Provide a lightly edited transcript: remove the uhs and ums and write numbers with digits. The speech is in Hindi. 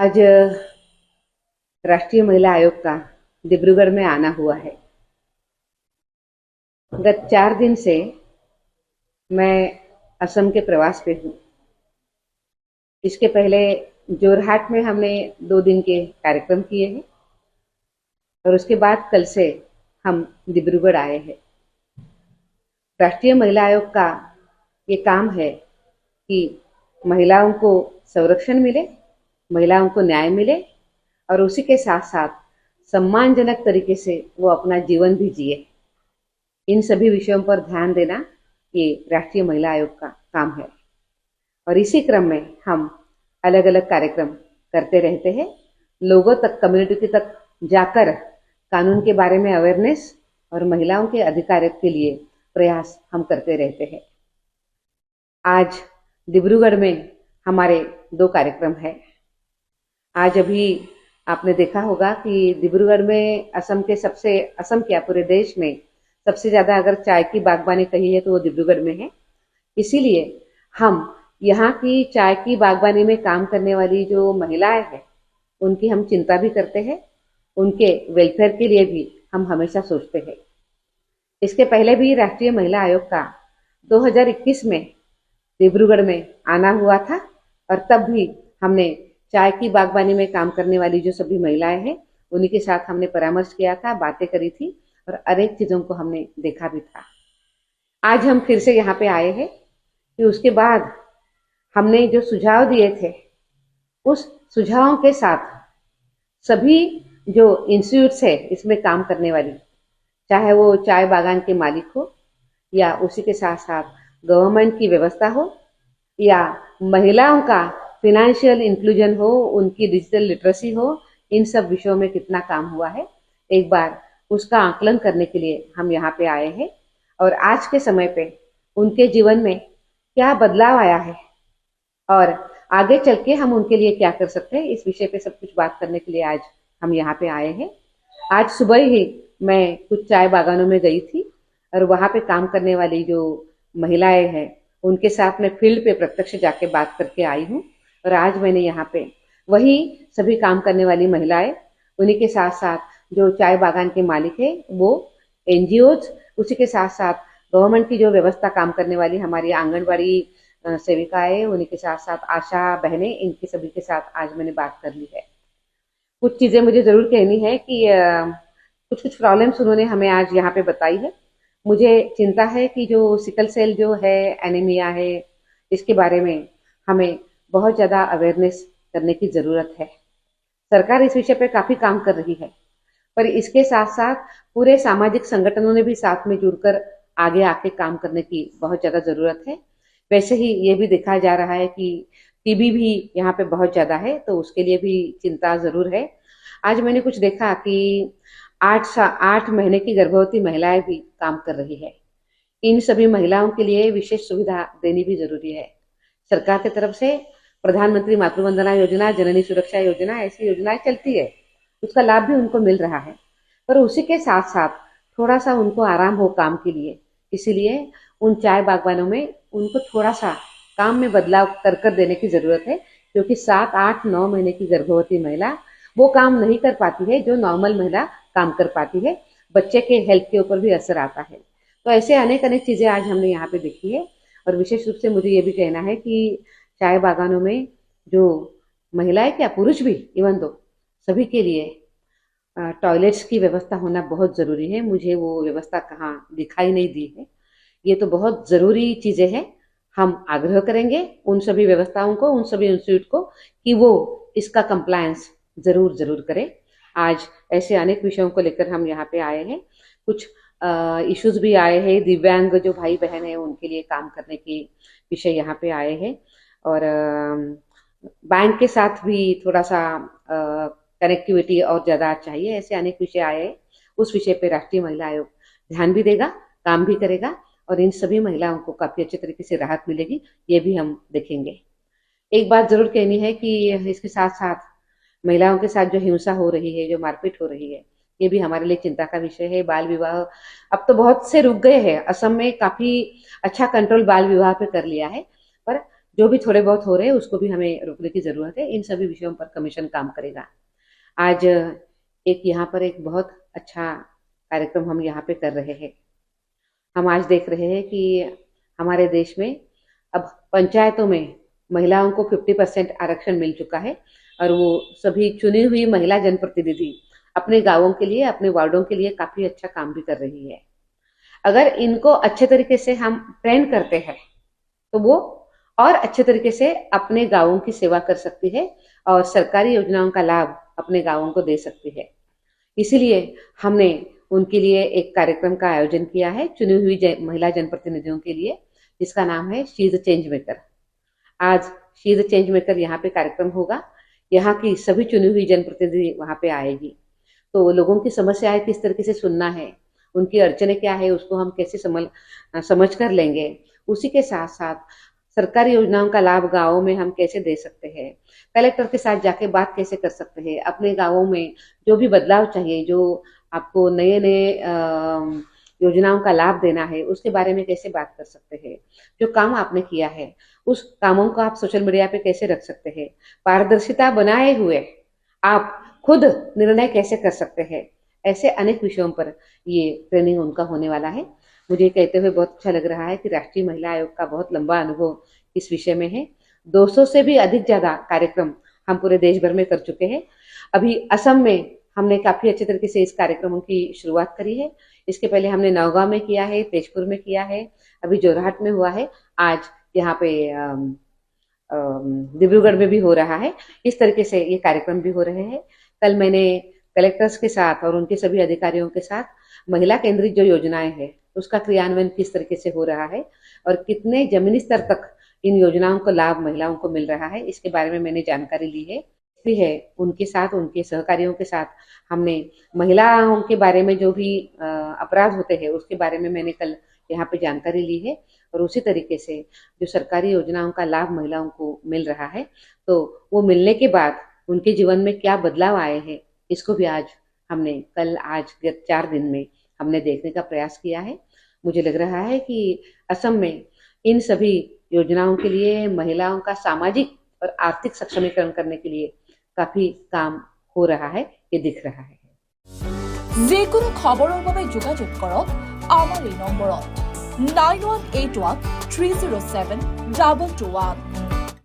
आज राष्ट्रीय महिला आयोग का डिब्रूगढ़ में आना हुआ है। गत 4 दिन से मैं असम के प्रवास पे हूँ। इसके पहले जोरहाट में हमने 2 दिन के कार्यक्रम किए हैं और उसके बाद कल से हम डिब्रूगढ़ आए हैं। राष्ट्रीय महिला आयोग का ये काम है कि महिलाओं को संरक्षण मिले, महिलाओं को न्याय मिले और उसी के साथ साथ सम्मानजनक तरीके से वो अपना जीवन भी जिए। इन सभी विषयों पर ध्यान देना ये राष्ट्रीय महिला आयोग का काम है और इसी क्रम में हम अलग अलग कार्यक्रम करते रहते हैं। लोगों तक, कम्युनिटी तक जाकर कानून के बारे में अवेयरनेस और महिलाओं के अधिकारों के लिए प्रयास हम करते रहते हैं। आज डिब्रूगढ़ में हमारे 2 कार्यक्रम हैं। आज अभी आपने देखा होगा कि डिब्रूगढ़ में असम क्या पूरे देश में सबसे ज्यादा अगर चाय की बागवानी कही है तो वो डिब्रूगढ़ में है। इसीलिए हम यहाँ की चाय की बागवानी में काम करने वाली जो महिलाएं हैं उनकी हम चिंता भी करते हैं, उनके वेलफेयर के लिए भी हम हमेशा सोचते हैं। इसके पहले भी राष्ट्रीय महिला आयोग का 2021 में डिब्रूगढ़ में आना हुआ था और तब भी हमने चाय की बागवानी में काम करने वाली जो सभी महिलाएं हैं उन्हीं के साथ हमने परामर्श किया था, बातें करी थी और अनेक चीजों को हमने देखा भी था। आज हम फिर से यहाँ पे आए हैं कि उसके बाद हमने जो सुझाव दिए थे उस सुझावों के साथ सभी जो इंस्टीट्यूट्स है इसमें काम करने वाली, चाहे वो चाय बागान के मालिक हो या उसी के साथ साथ गवर्नमेंट की व्यवस्था हो या महिलाओं का फिनेंशियल इंक्लूजन हो, उनकी डिजिटल लिटरेसी हो, इन सब विषयों में कितना काम हुआ है, एक बार उसका आकलन करने के लिए हम यहाँ पे आए हैं और आज के समय पे उनके जीवन में क्या बदलाव आया है और आगे चल के हम उनके लिए क्या कर सकते हैं, इस विषय पे सब कुछ बात करने के लिए आज हम यहाँ पे आए हैं। आज सुबह ही मैं कुछ चाय बागानों में गई थी और वहां पे काम करने वाली जो महिलाएं हैं उनके साथ मैं फील्ड पे प्रत्यक्ष जाके बात करके आई हूँ और आज मैंने यहाँ पे वही सभी काम करने वाली महिलाएं, उन्हीं के साथ साथ जो चाय बागान के मालिक है वो एनजीओज, उसी के साथ साथ गवर्नमेंट की जो व्यवस्था काम करने वाली हमारी आंगनबाड़ी सेविकाएं, उन्हीं के साथ साथ आशा बहनें, इनके सभी के साथ आज मैंने बात कर ली है। कुछ चीजें मुझे जरूर कहनी है कि कुछ कुछ प्रॉब्लम्स उन्होंने हमें आज यहाँ पे बताई है। मुझे चिंता है कि जो सिकल सेल जो है, एनीमिया है, इसके बारे में हमें बहुत ज्यादा अवेयरनेस करने की जरूरत है। सरकार इस विषय पे काफी काम कर रही है पर इसके साथ साथ पूरे सामाजिक संगठनों ने भी साथ में जुड़कर आगे आके काम करने की बहुत ज्यादा जरूरत है। वैसे ही ये भी देखा जा रहा है कि टीबी भी यहाँ पे बहुत ज्यादा है तो उसके लिए भी चिंता जरूर है। आज मैंने कुछ देखा कि 8 महीने की गर्भवती महिलाएं भी काम कर रही है। इन सभी महिलाओं के लिए विशेष सुविधा देनी भी जरूरी है। सरकार की तरफ से प्रधानमंत्री मातृ वंदना योजना, जननी सुरक्षा योजना, ऐसी योजनाएं चलती है, उसका लाभ भी उनको मिल रहा है पर उसी के साथ साथ थोड़ा सा उनको आराम हो काम के लिए, इसीलिए उन चाय बागवानों में उनको थोड़ा सा काम में बदलाव कर देने की जरूरत है क्योंकि 7, 8, 9 महीने की गर्भवती महिला वो काम नहीं कर पाती है जो नॉर्मल महिला काम कर पाती है। बच्चे के हेल्थ के ऊपर भी असर आता है। तो ऐसे अनेक चीजें आज हमने यहाँ पे देखी है और विशेष रूप से मुझे ये भी कहना है कि चाय बागानों में जो महिलाएं क्या पुरुष भी इवन दो सभी के लिए टॉयलेट्स की व्यवस्था होना बहुत जरूरी है। मुझे वो व्यवस्था कहाँ दिखाई नहीं दी है। ये तो बहुत जरूरी चीजें हैं। हम आग्रह करेंगे उन सभी व्यवस्थाओं को, उन सभी इंस्टीट्यूट को कि वो इसका कंप्लायंस जरूर करें। आज ऐसे अनेक विषयों को लेकर हम यहाँ पे आए हैं। कुछ इश्यूज भी आए हैं, दिव्यांग जो भाई बहन है उनके लिए काम करने के विषय यहाँ पे आए हैं और बैंक के साथ भी थोड़ा सा कनेक्टिविटी और ज्यादा चाहिए। ऐसे अनेक विषय आए हैं। उस विषय पे राष्ट्रीय महिला आयोग ध्यान भी देगा, काम भी करेगा और इन सभी महिलाओं को काफी अच्छे तरीके से राहत मिलेगी, ये भी हम देखेंगे। एक बात जरूर कहनी है कि इसके साथ साथ महिलाओं के साथ जो हिंसा हो रही है, जो मारपीट हो रही है, ये भी हमारे लिए चिंता का विषय है। बाल विवाह अब तो बहुत से रुक गए हैं। असम में काफी अच्छा कंट्रोल बाल विवाह पे कर लिया है पर जो भी थोड़े बहुत हो रहे हैं उसको भी हमें रोकने की जरूरत है। इन सभी विषयों पर कमीशन काम करेगा। आज एक यहाँ पर एक बहुत अच्छा कार्यक्रम हम यहाँ पे कर रहे हैं। हम आज देख रहे हैं कि हमारे देश में अब पंचायतों में महिलाओं को 50% आरक्षण मिल चुका है और वो सभी चुनी हुई महिला जनप्रतिनिधि अपने गांवों के लिए, अपने वार्डों के लिए काफी अच्छा काम भी कर रही है। अगर इनको अच्छे तरीके से हम ट्रेन करते हैं तो वो और अच्छे तरीके से अपने गांवों की सेवा कर सकती है और सरकारी योजनाओं का लाभ अपने गांवों को दे सकती है। इसीलिए हमने उनके लिए एक कार्यक्रम का आयोजन किया है चुनी हुई महिला जनप्रतिनिधियों के लिए, जिसका नाम है शी इज चेंज मेकर। आज शी इज चेंज मेकर यहाँ पे कार्यक्रम होगा। यहाँ की सभी चुनी हुई जनप्रतिनिधि वहाँ पे आएगी। तो लोगों की समस्याएं किस तरीके से सुनना है, उनकी अड़चनें क्या है, उसको हम कैसे समझ कर लेंगे। उसी के साथ साथ सरकारी योजनाओं का लाभ गाँवों में हम कैसे दे सकते हैं, कलेक्टर के साथ जाके बात कैसे कर सकते हैं, अपने गाँवों में जो भी बदलाव चाहिए, जो आपको नए नए योजनाओं का लाभ देना है, उसके बारे में कैसे बात कर सकते हैं। जो काम आपने किया है उस कामों को आप सोशल मीडिया पे कैसे रख सकते हैं। पारदर्शिता बनाए हुए आप खुद निर्णय कैसे कर सकते हैं। ऐसे अनेक विषयों पर ये ट्रेनिंग उनका होने वाला है। मुझे कहते हुए बहुत अच्छा लग रहा है कि राष्ट्रीय महिला आयोग का बहुत लंबा अनुभव इस विषय में है। 200 से भी अधिक ज्यादा कार्यक्रम हम पूरे देश भर में कर चुके हैं। अभी असम में हमने काफी अच्छे तरीके से इस कार्यक्रमों की शुरुआत करी है। इसके पहले हमने नौगांव में किया है, तेजपुर में किया है, अभी जोरहाट में हुआ है, आज यहाँ पे डिब्रूगढ़ में भी हो रहा है। इस तरीके से ये कार्यक्रम भी हो रहे हैं। कल मैंने कलेक्टर्स के साथ और उनके सभी अधिकारियों के साथ महिला केंद्रित जो योजनाएं हैं उसका क्रियान्वयन किस तरीके से हो रहा है और कितने जमीनी स्तर तक इन योजनाओं का लाभ महिलाओं को मिल रहा है, इसके बारे में मैंने जानकारी ली है। भी है उनके साथ, उनके सहकारियों के साथ हमने महिलाओं के बारे में जो भी अपराध होते हैं उसके बारे में मैंने कल यहाँ पे जानकारी ली है। और उसी तरीके से जो सरकारी योजनाओं का लाभ महिलाओं को मिल रहा है तो वो मिलने के बाद उनके जीवन में क्या बदलाव आए हैं, इसको भी आज हमने आज 4 दिन में हमने देखने का प्रयास किया है। मुझे लग रहा है कि असम में इन सभी योजनाओं के लिए महिलाओं का सामाजिक और आर्थिक सक्षमीकरण करने के लिए काफी काम हो रहा है, ये दिख रहा है। যিকোনো খবৰৰ বাবে যোগাযোগ কৰক আমাৰ এই নম্বৰত 9181 307 221।